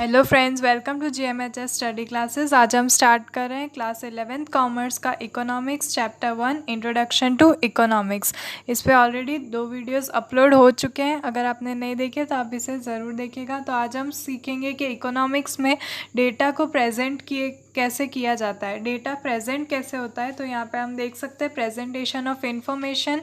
Hello friends, welcome to GMHS study classes. आज हम start कर रहे हैं क्लास 11th कॉमर्स का economics chapter 1 introduction to economics. इस पे ऑलरेडी 2 वीडियोस अपलोड हो चुके हैं। अगर आपने नहीं देखे तो आप इसे ज़रूर देखिएगा। तो आज हम सीखेंगे कि इकोनॉमिक्स में डेटा को प्रेजेंट कैसे किया जाता है, डेटा प्रेजेंट कैसे होता है। तो यहाँ पे हम देख सकते हैं प्रेजेंटेशन ऑफ इंफॉर्मेशन,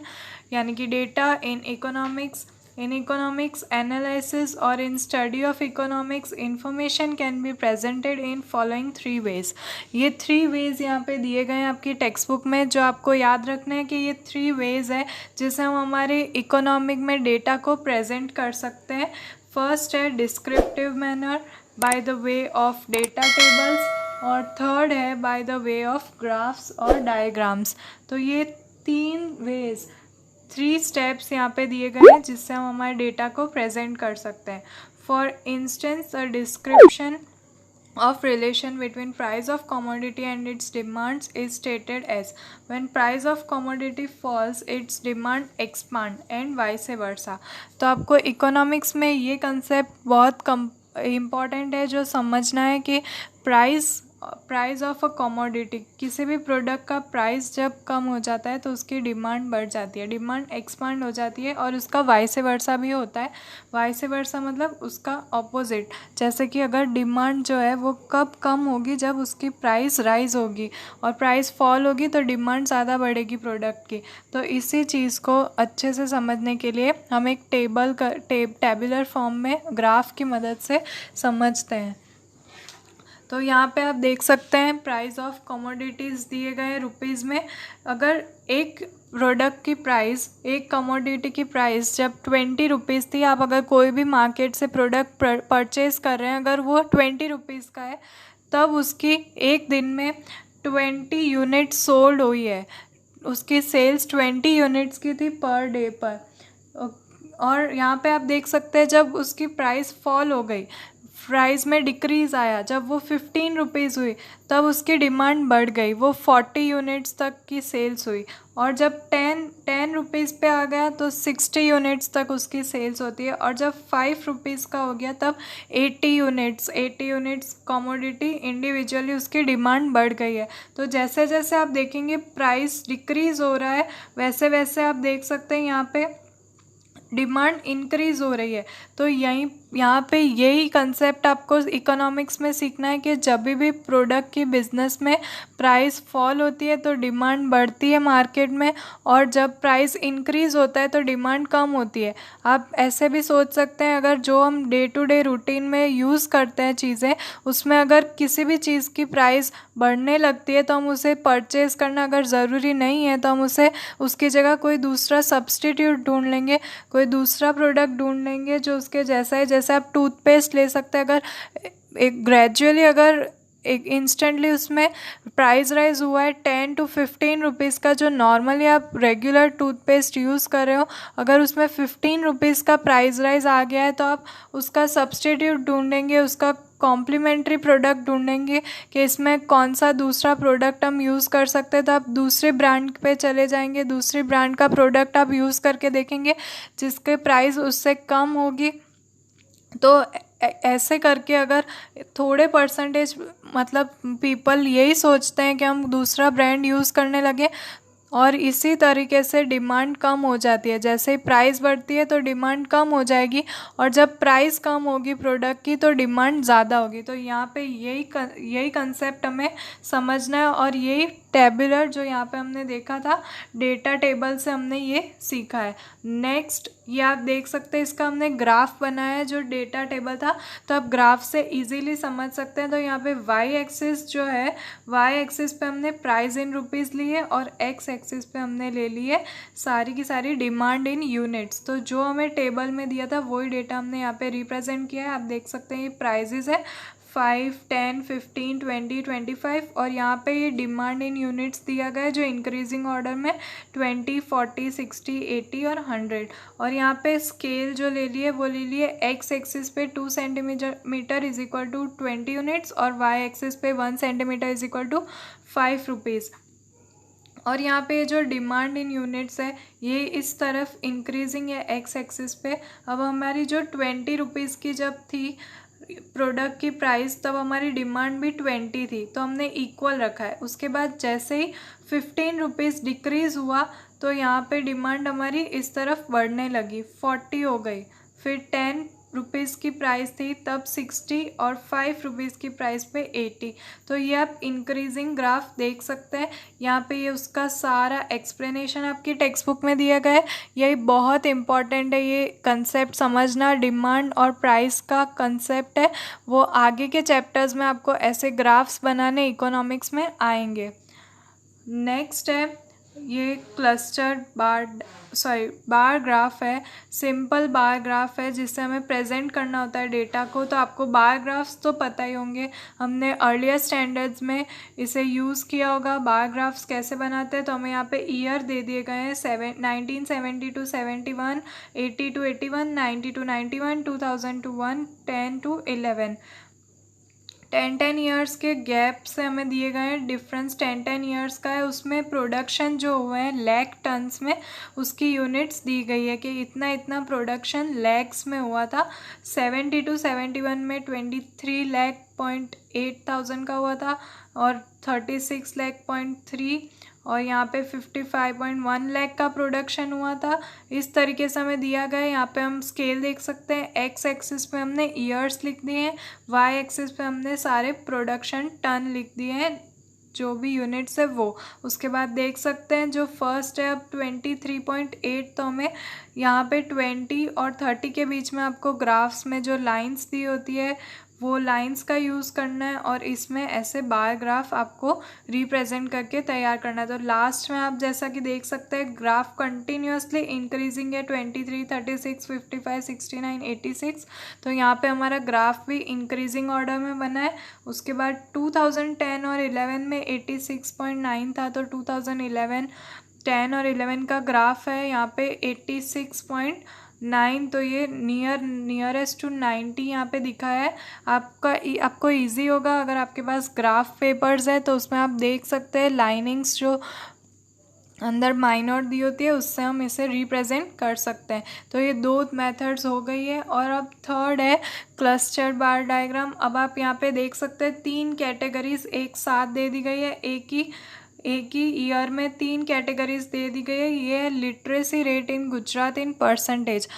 यानी कि data in economics. In economics analysis or in study of economics, information can be presented in following 3 ways। ये 3 ways यहाँ पे दिए गए हैं आपकी टेक्स्ट बुक में, जो आपको याद रखना है कि ये 3 ways है जिससे हम हमारे इकोनॉमिक में डेटा को प्रेजेंट कर सकते हैं। फर्स्ट है descriptive manner by the way of data tables, और थर्ड है by the way of graphs और डायग्राम्स। तो ये 3 स्टेप्स यहाँ पे दिए गए हैं जिससे हम हमारे डेटा को प्रेजेंट कर सकते हैं। For instance, a description of relation between price of commodity and its demands is stated as when price of commodity falls its demand expand and vice versa। तो आपको इकोनॉमिक्स में ये कंसेप्ट बहुत important है, जो समझना है कि प्राइस ऑफ अ कमोडिटी, किसी भी प्रोडक्ट का प्राइस जब कम हो जाता है तो उसकी डिमांड बढ़ जाती है, डिमांड एक्सपांड हो जाती है, और उसका वाइस वर्सा भी होता है। वाइस वर्सा मतलब उसका ऑपोजिट। जैसे कि अगर डिमांड जो है वो कब कम होगी, जब उसकी प्राइस राइज होगी, और प्राइस फॉल होगी तो डिमांड ज़्यादा बढ़ेगी प्रोडक्ट की। तो इसी चीज़ को अच्छे से समझने के लिए हम एक टेबुलर फॉर्म में ग्राफ की मदद से समझते हैं। तो यहाँ पे आप देख सकते हैं प्राइस ऑफ कमोडिटीज़ दिए गए हैं रुपीज़ में। अगर एक प्रोडक्ट की प्राइस, एक कमोडिटी की प्राइस जब 20 रुपीज़ थी, आप अगर कोई भी मार्केट से प्रोडक्ट परचेज़ कर रहे हैं, अगर वो 20 रुपीज़ का है, तब उसकी एक दिन में 20 यूनिट सोल्ड हुई है। उसकी सेल्स 20 यूनिट्स की थी पर डे पर। और यहाँ पे आप देख सकते हैं जब उसकी प्राइस फॉल हो गई, प्राइस में डिक्रीज़ आया, जब वो 15 रुपीज़ हुई, तब उसकी डिमांड बढ़ गई, वो 40 यूनिट्स तक की सेल्स हुई। और जब 10 रुपीज़ पे आ गया तो 60 यूनिट्स तक उसकी सेल्स होती है। और जब 5 रुपीज़ का हो गया तब 80 यूनिट्स कमोडिटी इंडिविजुअली उसकी डिमांड बढ़ गई है। तो जैसे जैसे आप देखेंगे प्राइस डिक्रीज़ हो रहा है, वैसे वैसे आप देख सकते हैं यहाँ पे डिमांड इंक्रीज़ हो रही है। तो यहाँ पे यही कंसेप्ट आपको इकोनॉमिक्स में सीखना है कि जब भी प्रोडक्ट की बिज़नेस में प्राइस फॉल होती है तो डिमांड बढ़ती है मार्केट में, और जब प्राइस इंक्रीज़ होता है तो डिमांड कम होती है। आप ऐसे भी सोच सकते हैं, अगर जो हम डे टू डे रूटीन में यूज़ करते हैं चीज़ें, उसमें अगर किसी भी चीज़ की प्राइस बढ़ने लगती है तो हम उसे परचेज़ करना अगर ज़रूरी नहीं है तो हम उसकी जगह कोई दूसरा सब्स्टिट्यूट ढूंढ लेंगे, कोई दूसरा प्रोडक्ट ढूंढ लेंगे जो उसके जैसा है। जैसे आप टूथपेस्ट ले सकते हैं, अगर एक ग्रेजुअली अगर एक इंस्टेंटली उसमें प्राइस राइज हुआ है 10 to 15 रुपीज़ का, जो नॉर्मली आप रेगुलर टूथपेस्ट यूज़ कर रहे हो, अगर उसमें 15 रुपीज़ का प्राइस राइज आ गया है तो आप उसका सब्स्टिट्यूट ढूंढेंगे, उसका कॉम्प्लीमेंट्री प्रोडक्ट ढूंढेंगे कि इसमें कौन सा दूसरा प्रोडक्ट हम यूज़ कर सकते हैं। तो आप दूसरे ब्रांड पे चले जाएंगे, दूसरे ब्रांड का प्रोडक्ट आप यूज़ करके देखेंगे जिसके प्राइस उससे कम होगी। तो ऐसे करके अगर थोड़े परसेंटेज मतलब पीपल यही सोचते हैं कि हम दूसरा ब्रांड यूज़ करने लगे, और इसी तरीके से डिमांड कम हो जाती है। जैसे ही प्राइस बढ़ती है तो डिमांड कम हो जाएगी, और जब प्राइस कम होगी प्रोडक्ट की तो डिमांड ज़्यादा होगी। तो यहाँ पे यही कंसेप्ट हमें समझना है, और यही टेबुलर जो यहाँ पे हमने देखा था डेटा टेबल से हमने ये सीखा है। नेक्स्ट ये आप देख सकते हैं, इसका हमने ग्राफ बनाया है जो डेटा टेबल था, तो आप ग्राफ से इजीली समझ सकते हैं। तो यहाँ पे वाई एक्सिस जो है, वाई एक्सिस पे हमने प्राइस इन रुपीज़ ली है, और एक्स एक्सिस पे हमने ले ली है सारी की सारी डिमांड इन यूनिट्स। तो जो हमें टेबल में दिया था वही डेटा हमने यहाँ पे रिप्रेजेंट किया है। आप देख सकते हैं ये प्राइजेस है 5, 10, 15, 20, 25, और यहाँ पे ये डिमांड इन यूनिट्स दिया गया है जो इंक्रीजिंग ऑर्डर में 20, 40, 60, 80 और 100। और यहाँ पे स्केल जो ले लिए वो ले लिए एक्स एक्सिस पे 2 centimetre is equal to 20 units, और वाई एक्सिस पे 1 centimetre is equal to 5 rupees. और यहाँ पे जो डिमांड इन यूनिट्स है ये इस तरफ इंक्रीजिंग है एक्स एक्सिस पे। अब हमारी जो 20 रुपीज़ की जब थी प्रोडक्ट की प्राइस, तब हमारी डिमांड भी 20 थी तो हमने इक्वल रखा है। उसके बाद जैसे ही 15 रुपीज़ डिक्रीज़ हुआ तो यहाँ पे डिमांड हमारी इस तरफ बढ़ने लगी, 40 हो गई। फिर 10 रुपीज़ की प्राइस थी तब 60 और 5 रुपीज़ की प्राइस पे 80। तो ये आप इंक्रीजिंग ग्राफ देख सकते हैं। यहाँ पे ये उसका सारा एक्सप्लेनेशन आपकी टेक्स्ट बुक में दिया गया है। यही बहुत इम्पॉर्टेंट है, ये कंसेप्ट समझना। डिमांड और प्राइस का कंसेप्ट है, वो आगे के चैप्टर्स में आपको ऐसे ग्राफ्स बनाने इकोनॉमिक्स में आएंगे। नेक्स्ट है ये क्लस्टर बार ग्राफ है, सिंपल बार ग्राफ है जिससे हमें प्रेजेंट करना होता है डेटा को। तो आपको बार ग्राफ्स तो पता ही होंगे, हमने अर्लियर स्टैंडर्ड्स में इसे यूज़ किया होगा। बार ग्राफ्स कैसे बनाते हैं, तो हमें यहाँ पे ईयर दे दिए गए हैं 1970 to 71, 80 to 81, 90 to 91, 2000 to 1, 10 to 11। 10 years के गैप से हमें दिए गए हैं। डिफरेंस 10 ईयर्स का है, उसमें प्रोडक्शन जो हुए हैं लैख टन्स में, उसकी यूनिट्स दी गई है कि इतना इतना प्रोडक्शन लैक्स में हुआ था। 70 to 71 में 23 लाख 8,000 का हुआ था और 36 लाख 3, और यहाँ पे 55.1 लाख का प्रोडक्शन हुआ था। इस तरीके से हमें दिया गया है। यहाँ पे हम स्केल देख सकते हैं, एक्स एक्सिस पे हमने ईयर्स लिख दिए हैं, वाई एक्सिस पे हमने सारे प्रोडक्शन टन लिख दिए हैं, जो भी यूनिट्स है वो। उसके बाद देख सकते हैं जो फर्स्ट है अब 23.8, तो हमें यहाँ पे 20 और 30 के बीच में आपको ग्राफ्स में जो लाइंस दी होती है वो लाइंस का यूज़ करना है और इसमें ऐसे बार ग्राफ आपको रिप्रेजेंट करके तैयार करना है। तो लास्ट में आप जैसा कि देख सकते हैं ग्राफ कंटिन्यूसली इंक्रीजिंग है, 23, 36, 55, 69, 86। तो यहाँ पे हमारा ग्राफ भी इंक्रीजिंग ऑर्डर में बना है। उसके बाद 2010 और 11 में 86.9 था, तो 2011 10 और 11 का ग्राफ है यहाँ पे 86.9, तो ये नियरेस्ट टू 90 यहाँ पे दिखाया है। आपको इजी होगा अगर आपके पास ग्राफ पेपर्स है, तो उसमें आप देख सकते हैं लाइनिंग्स जो अंदर माइनर दी होती है उससे हम इसे रिप्रेजेंट कर सकते हैं। तो ये 2 मेथड्स हो गई है। और अब थर्ड है क्लस्टर बार डायग्राम। अब आप यहाँ पे देख सकते हैं 3 कैटेगरीज एक साथ दे दी गई है, एक ही ईयर में 3 कैटेगरीज दे दी गई है। ये है literacy rate in Gujarat in percentage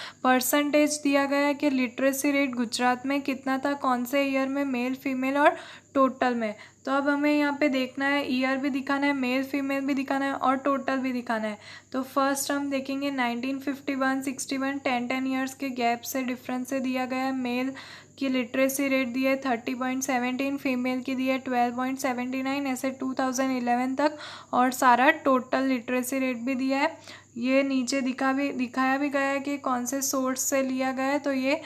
दिया गया है कि लिटरेसी रेट गुजरात में कितना था, कौन से ईयर में, मेल फीमेल और टोटल में। तो अब हमें यहाँ पे देखना है, ईयर भी दिखाना है, मेल फीमेल भी दिखाना है और टोटल भी दिखाना है। तो फर्स्ट हम देखेंगे 1951, 61, 10 ईयर्स के गैप से डिफरेंस से दिया गया है। मेल की लिटरेसी रेट दी है 30.17, फीमेल की दी है 12.79, ऐसे 2011 तक। और सारा टोटल लिटरेसी रेट भी दिया है। ये नीचे दिखाया भी गया है कि कौन से सोर्स से लिया गया है। तो ये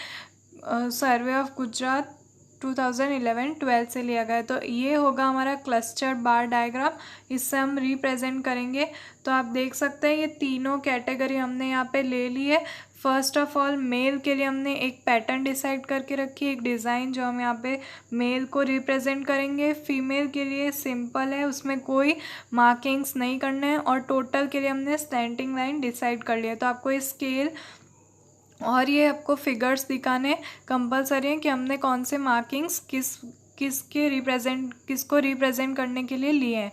सर्वे ऑफ गुजरात 2011-12 से लिया गया है। तो ये होगा हमारा क्लस्टर बार डायग्राम, इससे हम रिप्रेजेंट करेंगे। तो आप देख सकते हैं ये तीनों कैटेगरी हमने यहाँ पे ले ली है। फर्स्ट ऑफ ऑल मेल के लिए हमने एक पैटर्न डिसाइड करके रखी है, एक डिज़ाइन जो हम यहाँ पे मेल को रिप्रेजेंट करेंगे। फीमेल के लिए सिंपल है, उसमें कोई मार्किंग्स नहीं करने हैं। और टोटल के लिए हमने स्टैंडिंग लाइन डिसाइड कर लिया। तो आपको स्केल और ये आपको फिगर्स दिखाने कंपलसरी है कि हमने कौन से मार्किंग्स किसको रिप्रेजेंट करने के लिए लिए हैं।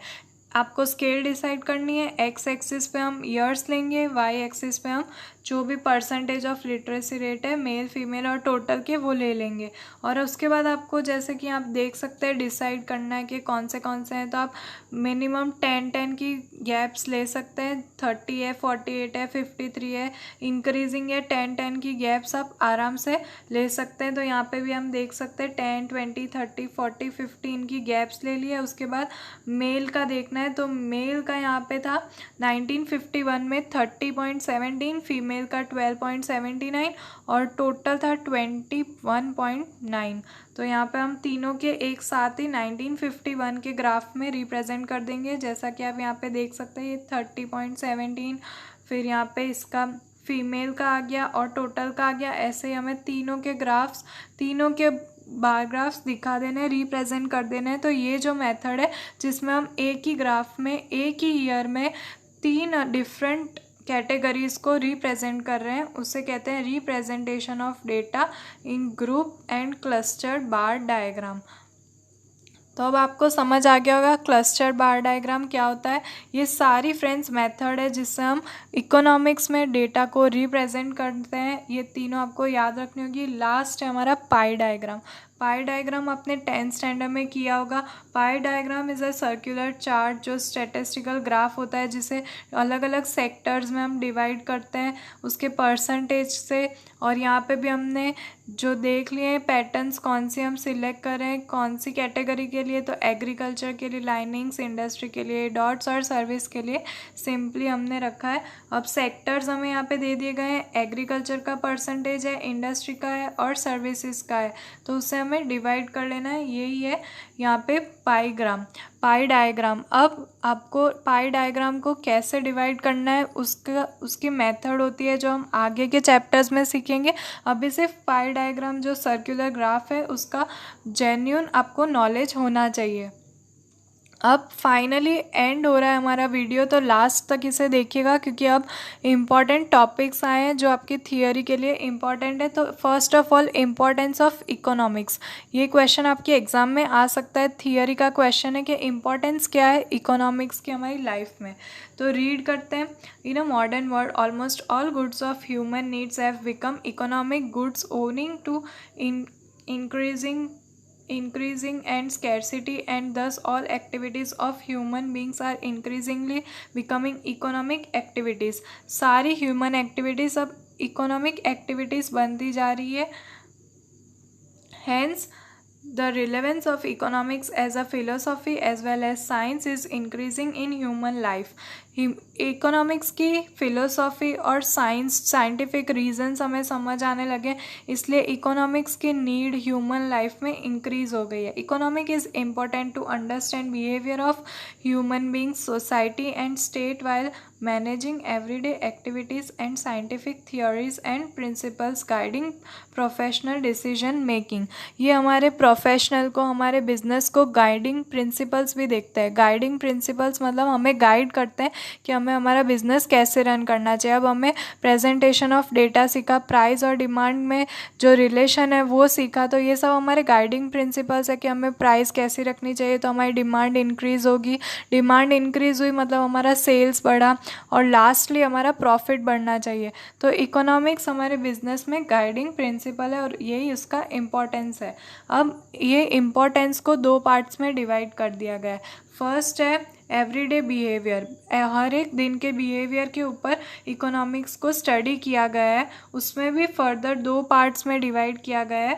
आपको स्केल डिसाइड करनी है। एक्स एक्सिस पे हम ईयर्स लेंगे, वाई एक्सिस पे हम जो भी परसेंटेज ऑफ लिटरेसी रेट है मेल फीमेल और टोटल के वो ले लेंगे। और उसके बाद आपको जैसे कि आप देख सकते हैं डिसाइड करना है कि कौन से हैं। तो आप मिनिमम 10 की गैप्स ले सकते हैं, 30 है, 48 है, 53 है, इंक्रीजिंग है। 10 की गैप्स आप आराम से ले सकते हैं। तो यहाँ पे भी हम देख सकते हैं 10, 20, 30, 40, 50 इनकी गैप्स ले लिए। उसके बाद मेल का देखना है। तो मेल का यहाँ पे था 1951 में 30.17, फीमेल का 12.79 और टोटल था 21.9। तो यहाँ पे हम तीनों के एक साथ ही 1951 के ग्राफ में रिप्रेजेंट कर देंगे। जैसा कि आप यहाँ पे देख सकते हैं ये 30.17, फिर यहाँ पे इसका फीमेल का आ गया और टोटल का आ गया। ऐसे ही हमें तीनों के बार ग्राफ्स दिखा देने, रिप्रेजेंट कर देने। तो ये जो मेथड है जिसमें हम एक ही ग्राफ में एक ही ईयर में 3 डिफरेंट कैटेगरीज को रिप्रेजेंट कर रहे हैं, उससे कहते हैं representation of data in group and clustered bar diagram. तो अब आपको समझ आ गया होगा क्लस्टर बार डायग्राम क्या होता है। ये सारी फ्रेंड्स मेथड है जिससे हम इकोनॉमिक्स में डेटा को रिप्रेजेंट करते हैं। ये तीनों आपको याद रखनी होगी। लास्ट है हमारा पाई डायग्राम। पाई डायग्राम आपने 10th स्टैंडर्ड में किया होगा। पाई diagram is a circular chart जो स्टैटिस्टिकल ग्राफ होता है जिसे अलग अलग सेक्टर्स में हम डिवाइड करते हैं उसके परसेंटेज से। और यहाँ पे भी हमने जो देख लिए हैं पैटर्न्स कौन सी हम सिलेक्ट करें कौन सी कैटेगरी के लिए, तो एग्रीकल्चर के लिए लाइनिंग्स, इंडस्ट्री के लिए डॉट्स और सर्विस के लिए सिंपली हमने रखा है। अब सेक्टर्स हमें यहाँ पे दे दिए गए हैं, एग्रीकल्चर का परसेंटेज है, इंडस्ट्री का है और सर्विसेज का है, तो उससे हमें डिवाइड कर लेना है। यही है यहाँ पे पाई डायग्राम। अब आपको पाई डायग्राम को कैसे डिवाइड करना है उसकी मेथड होती है जो हम आगे के चैप्टर्स में सीखेंगे। अभी सिर्फ पाई डायग्राम जो सर्कुलर ग्राफ है उसका जेन्युइन आपको नॉलेज होना चाहिए। अब फाइनली एंड हो रहा है हमारा वीडियो, तो लास्ट तक इसे देखिएगा क्योंकि अब इम्पॉर्टेंट टॉपिक्स आए हैं जो आपकी थियोरी के लिए इम्पॉर्टेंट है। तो first of all importance of economics, ये क्वेश्चन आपके एग्जाम में आ सकता है। थियोरी का क्वेश्चन है कि इम्पॉर्टेंस क्या है इकोनॉमिक्स की हमारी लाइफ में। तो रीड करते हैं। In a modern world almost all goods of human needs have become economic goods owning to increasing and scarcity, and thus all activities of human beings are increasingly becoming economic activities। सारी human activities अब economic activities बनती जा रही है। Hence the relevance of economics as a philosophy as well as science is increasing in human life। Economics की philosophy और scientific reasons हमें समझ आने लगे, इसलिए इकोनॉमिक्स की नीड ह्यूमन लाइफ में इंक्रीज़ हो गई है। Economic is important to understand behaviour of human beings, society and state while managing everyday activities and scientific theories and principles guiding professional decision making. ये हमारे प्रोफेशनल को, हमारे business को guiding principles भी देखते हैं। गाइडिंग प्रिंसिपल्स मतलब हमें गाइड करते हैं कि हमें हमारा बिजनेस कैसे रन करना चाहिए। अब हमें प्रेजेंटेशन ऑफ डेटा सीखा, प्राइस और डिमांड में जो रिलेशन है वो सीखा, तो ये सब हमारे गाइडिंग प्रिंसिपल्स है कि हमें प्राइस कैसी रखनी चाहिए तो हमारी डिमांड इंक्रीज़ होगी। डिमांड इंक्रीज़ हुई मतलब हमारा सेल्स बढ़ा और लास्टली हमारा प्रॉफिट बढ़ना चाहिए। तो इकोनॉमिक्स हमारे बिजनेस में गाइडिंग प्रिंसिपल है और यही उसका इम्पोर्टेंस है। अब ये इम्पोर्टेंस को दो पार्ट्स में डिवाइड कर दिया गया है। फर्स्ट है एवरीडे बिहेवियर, हर एक दिन के बिहेवियर के ऊपर इकोनॉमिक्स को स्टडी किया गया है। उसमें भी फर्दर दो पार्ट्स में डिवाइड किया गया है।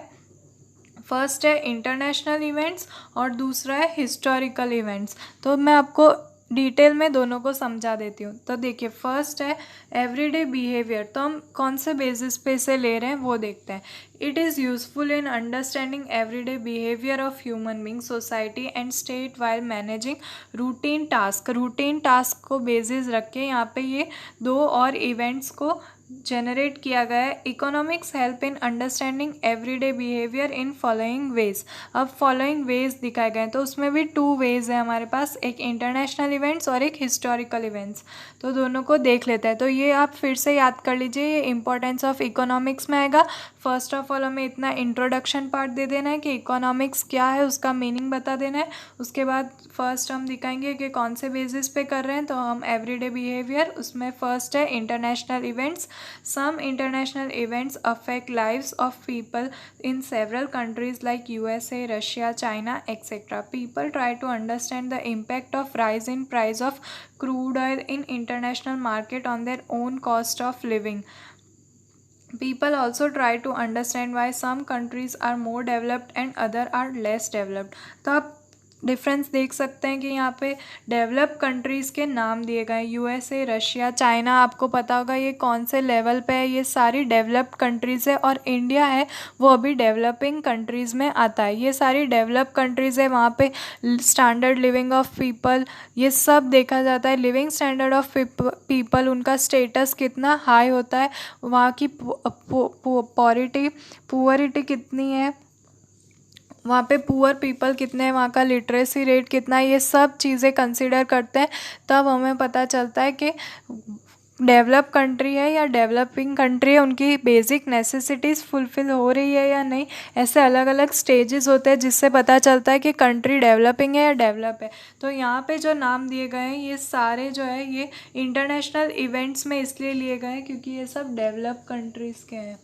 फर्स्ट है इंटरनेशनल इवेंट्स और दूसरा है हिस्टोरिकल इवेंट्स। तो मैं आपको डिटेल में दोनों को समझा देती हूँ। तो देखिए फर्स्ट है एवरीडे बिहेवियर, तो हम कौन से बेसिस पे से ले रहे हैं वो देखते हैं। It is useful in understanding everyday behaviour of human being, society and state while managing routine task. Routine task को बेसिस रख के यहाँ पे ये दो और इवेंट्स को जनरेट किया गया है। Economics help in understanding everyday behaviour in following veg. अब फॉलोइंग वेज दिखाए गए हैं, तो उसमें भी टू वेज है हमारे पास, एक इंटरनेशनल इवेंट्स और एक हिस्टोरिकल इवेंट्स। तो दोनों को देख लेते हैं। तो ये आप फिर से याद कर लीजिए, ये इंपॉर्टेंस ऑफ इकोनॉमिक्स में आएगा। फर्स्ट ऑफ ऑल हमें इतना इंट्रोडक्शन पार्ट दे देना है कि इकोनॉमिक्स क्या है, उसका मीनिंग बता देना है। उसके बाद फर्स्ट हम दिखाएंगे कि कौन से बेसिस पे कर रहे हैं। तो हम एवरीडे बिहेवियर, उसमें फर्स्ट है international events. Some international events affect lives of people in several countries like USA, Russia, China, etc. People try to understand the impact of rise in price of crude oil in international market on their own cost of living. People also try to understand why some countries are more developed and other are less developed. तो आप difference देख सकते हैं कि यहाँ पे develop countries के नाम दिए गए, यूएसए, रशिया, चाइना। आपको पता होगा ये कौन से लेवल पे है, ये सारी डेवलप्ड कंट्रीज़ है। और इंडिया है वो अभी डेवलपिंग कंट्रीज़ में आता है। ये सारी डेवलप कंट्रीज़ है, वहाँ पे स्टैंडर्ड लिविंग ऑफ पीपल ये सब देखा जाता है। लिविंग स्टैंडर्ड ऑफ पीपल, उनका स्टेटस कितना हाई होता है, वहाँ की पुअरिटी कितनी है, वहाँ पे पुअर पीपल कितने हैं, वहाँ का लिटरेसी रेट कितना है, ये सब चीज़ें कंसिडर करते हैं। तब हमें पता चलता है कि डेवलप कंट्री है या डेवलपिंग कंट्री है, उनकी बेसिक नेसेसिटीज़ फुलफ़िल हो रही है या नहीं। ऐसे अलग अलग स्टेजेस होते हैं जिससे पता चलता है कि कंट्री डेवलपिंग है या डेवलप है। तो यहाँ पे जो नाम दिए गए हैं ये सारे जो है ये इंटरनेशनल इवेंट्स में इसलिए लिए गए हैं क्योंकि ये सब डेवलप कंट्रीज़ के हैं,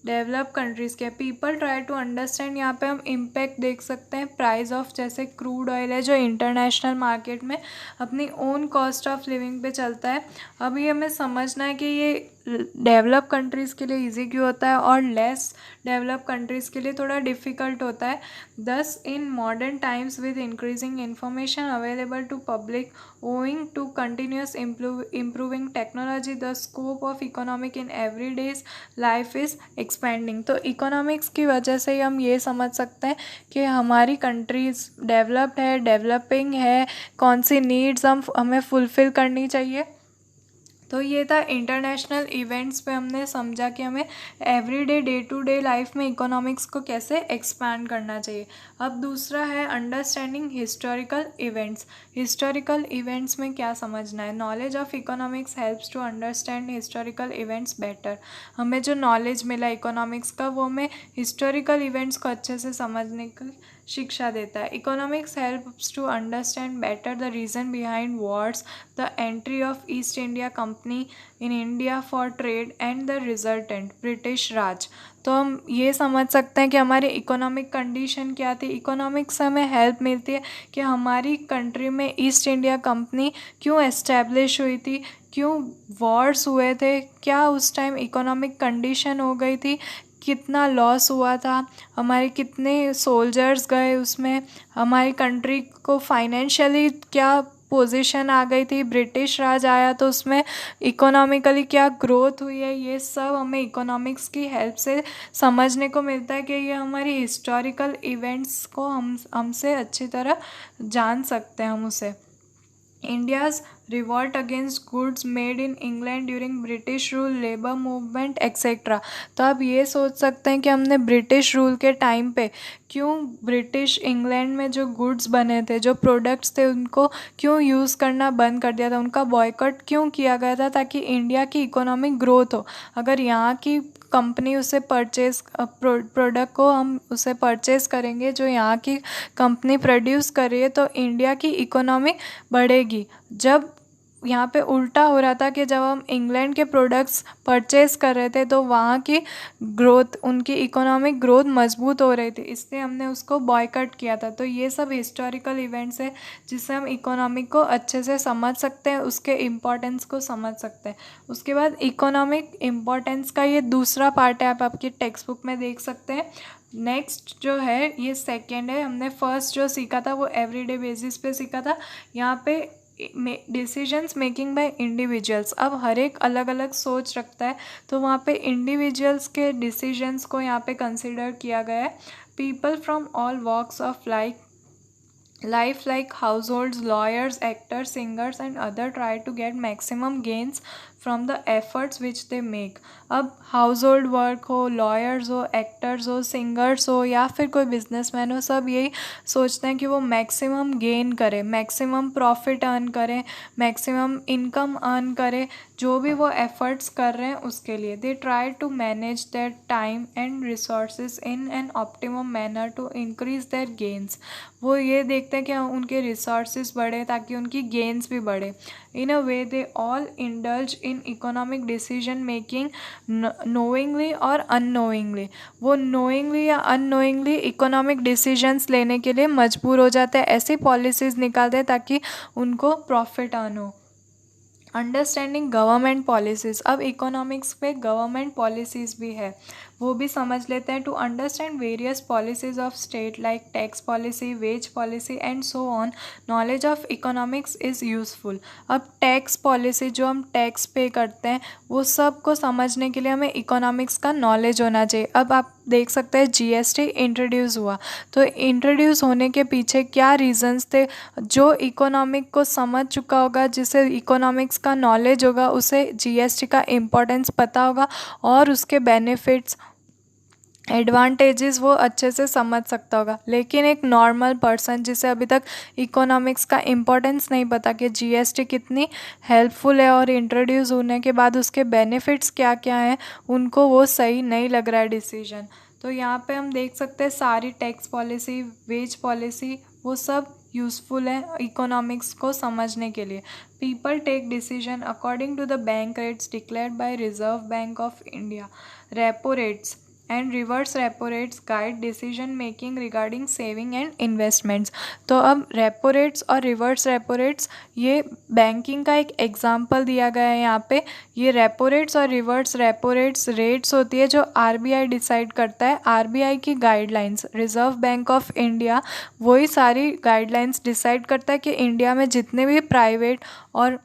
डेवलप कंट्रीज़ के। पीपल ट्राई टू अंडरस्टैंड, यहाँ पे हम इम्पैक्ट देख सकते हैं प्राइस ऑफ, जैसे क्रूड ऑयल है जो इंटरनेशनल मार्केट में अपनी ओन कॉस्ट ऑफ लिविंग पे चलता है। अब ये हमें समझना है कि ये डेवलप कंट्रीज़ के लिए इजी क्यों होता है और लेस डेवलप कंट्रीज़ के लिए थोड़ा डिफ़िकल्ट होता है। Thus in modern times with increasing information available to public owing to continuous improving technology, the scope of economic in everyday's life is expanding। तो इकोनॉमिक्स की वजह से ही हम ये समझ सकते हैं कि हमारी कंट्रीज डेवलप्ड है, डेवलपिंग है, कौन सी नीड्स हमें फुलफ़िल करनी चाहिए। तो ये था इंटरनेशनल इवेंट्स पे हमने समझा कि हमें everyday day to day life में इकोनॉमिक्स को कैसे एक्सपैंड करना चाहिए। अब दूसरा है understanding historical events. Historical events में क्या समझना है? Knowledge of economics helps to understand historical events better. हमें जो नॉलेज मिला इकोनॉमिक्स का वो हमें हिस्टोरिकल इवेंट्स को अच्छे से समझने की शिक्षा देता है। Economics helps to understand better the reason behind wars, the entry of East India Company in India for trade and the resultant British Raj. तो हम ये समझ सकते हैं कि हमारी इकोनॉमिक कंडीशन क्या थी। इकोनॉमिक्स से हमें हेल्प मिलती है कि हमारी कंट्री में ईस्ट इंडिया कंपनी क्यों एस्टेब्लिश हुई थी, क्यों वॉर्स हुए थे, क्या उस टाइम इकोनॉमिक कंडीशन हो गई थी, कितना लॉस हुआ था, हमारे कितने सोल्जर्स गए उसमें, हमारी कंट्री को फाइनेंशियली क्या पोजीशन आ गई थी, ब्रिटिश राज आया तो उसमें इकोनॉमिकली क्या ग्रोथ हुई है। ये सब हमें इकोनॉमिक्स की हेल्प से समझने को मिलता है कि ये हमारी हिस्टोरिकल इवेंट्स को हमसे अच्छी तरह जान सकते हैं हम उसे। India's revolt against goods made in England during British rule, labour movement etcetera. तो आप ये सोच सकते हैं कि हमने ब्रिटिश रूल के टाइम पे क्यों ब्रिटिश इंग्लैंड में जो गुड्स बने थे, जो प्रोडक्ट्स थे, उनको क्यों यूज़ करना बंद कर दिया था, उनका बॉयकॉट क्यों किया गया था, ताकि इंडिया की इकोनॉमिक ग्रोथ हो। अगर यहाँ की कंपनी उसे परचेज प्रोडक्ट को हम उसे परचेज़ करेंगे जो यहाँ की कंपनी प्रोड्यूस कर रही है तो इंडिया की इकोनॉमी बढ़ेगी। जब यहाँ पे उल्टा हो रहा था कि जब हम इंग्लैंड के प्रोडक्ट्स परचेज़ कर रहे थे तो वहाँ की ग्रोथ, उनकी इकोनॉमिक ग्रोथ मजबूत हो रही थी, इसलिए हमने उसको बॉयकॉट किया था। तो ये सब हिस्टोरिकल इवेंट्स है जिससे हम इकोनॉमिक को अच्छे से समझ सकते हैं, उसके इम्पोर्टेंस को समझ सकते हैं। उसके बाद इकोनॉमिक इम्पोर्टेंस का ये दूसरा पार्ट है, आप आपकी टेक्स्ट बुक में देख सकते हैं। नेक्स्ट जो है ये सेकेंड है। हमने फर्स्ट जो सीखा था वो एवरीडे बेसिस पे सीखा था। यहाँ पे डिसीजंस मेकिंग बाय इंडिविजुअल्स। अब हर एक अलग अलग सोच रखता है तो वहाँ पे इंडिविजुअल्स के डिसीजंस को यहाँ पे कंसिडर किया गया है। People from all walks of life like households, lawyers, actors, singers and other try to get maximum gains from the efforts which they make। अब हाउस होल्ड वर्क हो, लॉयर्स हो, एक्टर्स हो, सिंगर्स हो या फिर कोई बिजनेसमैन हो, सब यही सोचते हैं कि वो मैक्सिमम गेन करें, मैक्सिमम प्रॉफिट अर्न करें, मैक्सिमम इनकम अर्न करें, जो भी वो एफर्ट्स कर रहे हैं उसके लिए। They try to manage their time and resources in an optimum manner to increase their gains. वो ये देखते हैं कि उनके रिसोर्सेज बढ़े ताकि उनकी गेन्स भी बढ़े। In a way they all indulge in economic decision making knowingly और अननोइंगली। वो नोइंगली या अननोइंगली इकोनॉमिक डिसीजंस लेने के लिए मजबूर हो जाते हैं, ऐसी पॉलिसीज़ निकालते हैं ताकि उनको प्रॉफिट अर्न हो। Understanding government policies. अब इकोनॉमिक्स पे गवर्नमेंट पॉलिसीज़ भी है, वो भी समझ लेते हैं। To understand various policies of state like tax policy, wage policy and so on, knowledge of economics is useful. अब टैक्स पॉलिसी, जो हम टैक्स पे करते हैं, वो सब को समझने के लिए हमें इकोनॉमिक्स का नॉलेज होना चाहिए। अब आप देख सकते हैं जीएसटी इंट्रोड्यूस हुआ, तो इंट्रोड्यूस होने के पीछे क्या रीजंस थे। जो इकोनॉमिक को समझ चुका होगा, जिसे इकोनॉमिक्स का नॉलेज होगा, उसे जीएसटी का इम्पोर्टेंस पता होगा और उसके बेनिफिट्स एडवांटेजेस वो अच्छे से समझ सकता होगा। लेकिन एक नॉर्मल पर्सन जिसे अभी तक इकोनॉमिक्स का इम्पोर्टेंस नहीं पता कि जीएसटी कितनी हेल्पफुल है और इंट्रोड्यूस होने के बाद उसके बेनिफिट्स क्या क्या हैं, उनको वो सही नहीं लग रहा है डिसीजन। तो यहाँ पे हम देख सकते हैं सारी टैक्स पॉलिसी, वेज पॉलिसी, वो सब यूज़फुल है इकोनॉमिक्स को समझने के लिए। People take decision according to the bank rates declared by Reserve Bank of India. Repo rates and reverse repo rates guide decision making regarding saving and investments. तो अब repo rates और reverse repo rates ये banking का एक example दिया गया है यहाँ पे। ये रेपो रेट्स और रिवर्स रेपो रेट्स होती है जो आरबीआई डिसाइड करता है। आरबीआई की guidelines, Reserve Bank of India वही सारी गाइडलाइंस डिसाइड करता है कि इंडिया में जितने भी प्राइवेट और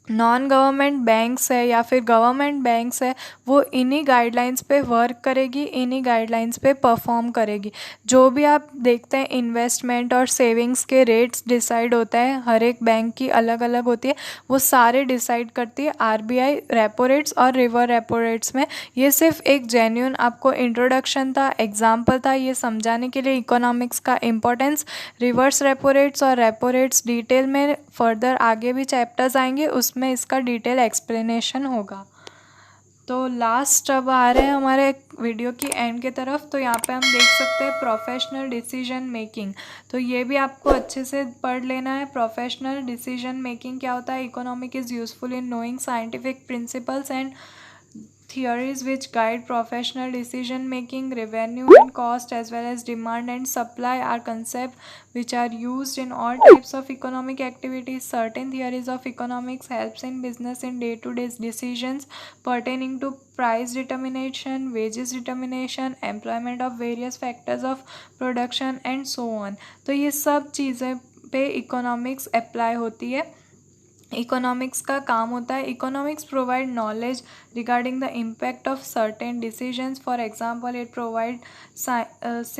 नॉन गवर्नमेंट बैंक्स है या फिर गवर्नमेंट बैंक्स है, वो इन्हीं गाइडलाइंस पे वर्क करेगी, इन्हीं गाइडलाइंस पे परफॉर्म करेगी। जो भी आप देखते हैं इन्वेस्टमेंट और सेविंग्स के रेट्स डिसाइड होता है, हर एक बैंक की अलग अलग होती है, वो सारे डिसाइड करती है आरबीआई रेपो रेट्स और रिवर रेपो रेट्स में। ये सिर्फ एक जेन्युइन आपको इंट्रोडक्शन था, एग्जाम्पल था, ये समझाने के लिए इकोनॉमिक्स का इम्पोर्टेंस। रिवर्स रेपो रेट्स और रेपो रेट्स डिटेल में फर्दर आगे भी चैप्टर्स आएंगे, उसमें इसका डिटेल एक्सप्लेनेशन होगा। तो लास्ट अब आ रहे हैं हमारे वीडियो की एंड के तरफ। तो यहाँ पे हम देख सकते हैं प्रोफेशनल डिसीजन मेकिंग। तो ये भी आपको अच्छे से पढ़ लेना है। प्रोफेशनल डिसीजन मेकिंग क्या होता है? Economic is useful in knowing scientific principles and theories which guide professional decision making. Revenue and cost as well as demand and supply are concepts which are used in all types of economic activities. Certain theories of economics helps in business in day-to-day decisions pertaining to price determination, wages determination, employment of various factors of production and so on. तो ये सब चीज़ें पे economics apply होती है। Economics का काम होता है, economics provide knowledge regarding the impact of certain decisions. For example it provide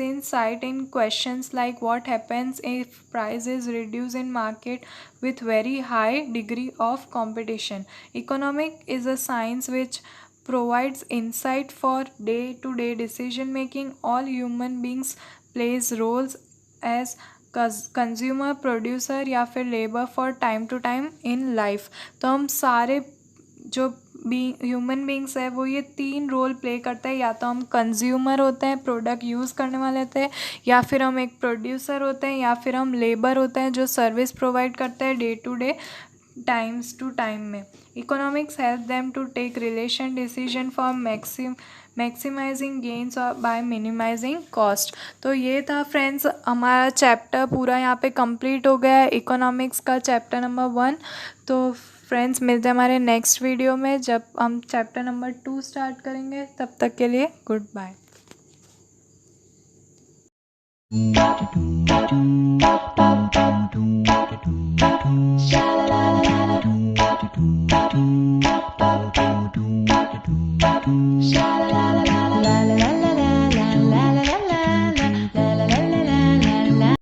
insight in questions like what happens if price is reduced in market with very high degree of competition. Economic is a science which provides insight for day-to-day decision making. All human beings plays roles as consumer, producer या फिर labour for time to time in life. तो हम सारे जो human beings है वो ये 3 role play करते हैं। या तो हम कंज्यूमर होते हैं, प्रोडक्ट यूज़ करने वाले होते हैं, या फिर हम एक प्रोड्यूसर होते हैं, या फिर हम लेबर होते हैं जो सर्विस प्रोवाइड करते हैं day to day times to time में। Economics help them to take relation decision for maximising gains और बाय मिनिमाइजिंग कॉस्ट। तो ये था फ्रेंड्स हमारा चैप्टर पूरा यहाँ पे कंप्लीट हो गया है, इकोनॉमिक्स का चैप्टर नंबर 1। तो फ्रेंड्स मिलते हैं हमारे नेक्स्ट वीडियो में जब हम चैप्टर नंबर 2 स्टार्ट करेंगे। तब तक के लिए गुड बाय। Sha